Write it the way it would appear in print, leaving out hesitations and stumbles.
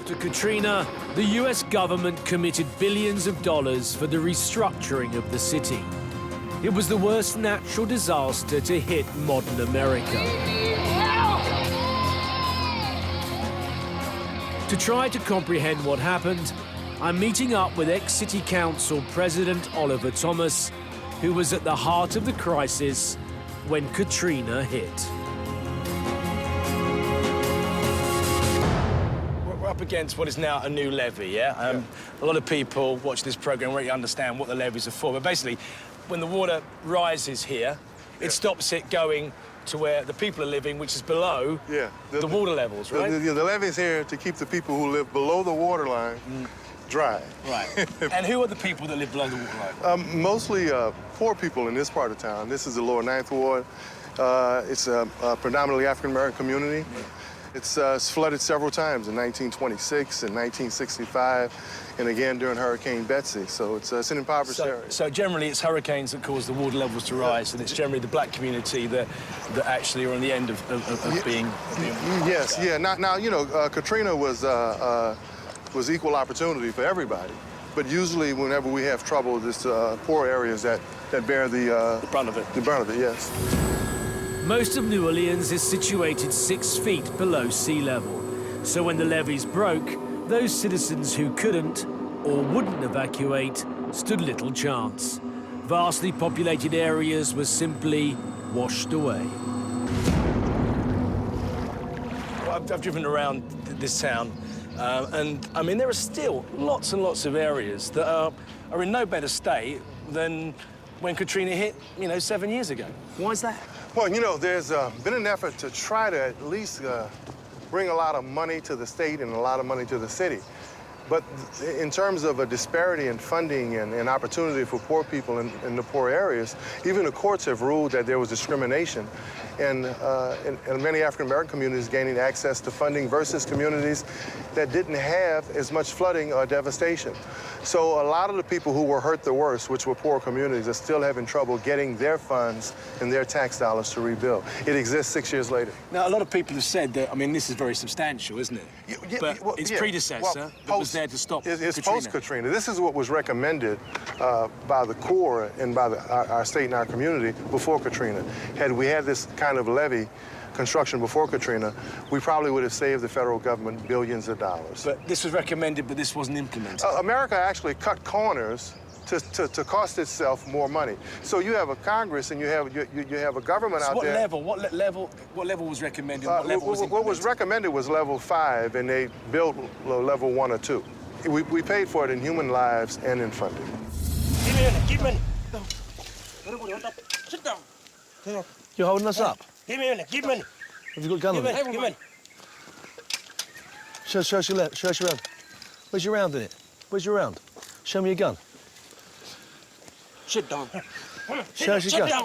After Katrina, the US government committed billions of dollars for the restructuring of the city. It was the worst natural disaster to hit modern America. To try to comprehend what happened, I'm meeting up with ex-City Council President Oliver Thomas, who was at the heart of the crisis when Katrina hit. We're up against what is now a new levee, yeah? A lot of people watch this programme won't really understand what the levees are for, but basically, when the water rises here, it stops it going to where the people are living, which is below the water levels, right? The levee's here to keep the people who live below the water line dry. Right. And who are the people that live below the water line? Mostly poor people in this part of town. This is the lower 9th Ward. It's a predominantly African-American community. It's flooded several times in 1926 and 1965, and again during Hurricane Betsy. So it's an impoverished area. So generally it's hurricanes that cause the water levels to rise, and it's generally the black community that actually are on the end of being Yes, yeah. Now you know, Katrina was equal opportunity for everybody. But usually whenever we have trouble, it's poor areas that bear the brunt of it. The brunt of it, yes. Most of New Orleans is situated 6 feet below sea level. So when the levees broke, those citizens who couldn't or wouldn't evacuate stood little chance. Vastly populated areas were simply washed away. Well, I've driven around this town, and I mean, there are still lots and lots of areas that are in no better state than when Katrina hit, you know, 7 years ago. Why is that? Well, you know, there's been an effort to try to at least bring a lot of money to the state and a lot of money to the city. But in terms of a disparity in funding and opportunity for poor people in the poor areas, even the courts have ruled that there was discrimination and many African-American communities gaining access to funding versus communities that didn't have as much flooding or devastation. So a lot of the people who were hurt the worst, which were poor communities, are still having trouble getting their funds and their tax dollars to rebuild. It exists 6 years later. Now, a lot of people have said that, I mean, this is very substantial, isn't it? But its predecessor that was there to stop It's Katrina. post-Katrina. This is what was recommended by the Corps and by our state and our community before Katrina. Had we had this kind of levee construction before Katrina, we probably would have saved the federal government billions of dollars. But this was recommended, but this wasn't implemented. America actually cut corners to cost itself more money. So you have a Congress and you have a government out there. What level was recommended? What level was what was recommended was level 5, and they built level 1 or 2. We paid for it in human lives and in funding. Give me Sit down. You're holding us up? Give me Give me Have you got a gun on it? Give me Show us your left. Show us your round. Where's your round in it? Where's your round? Show me your gun. Sit down. Show us your gun.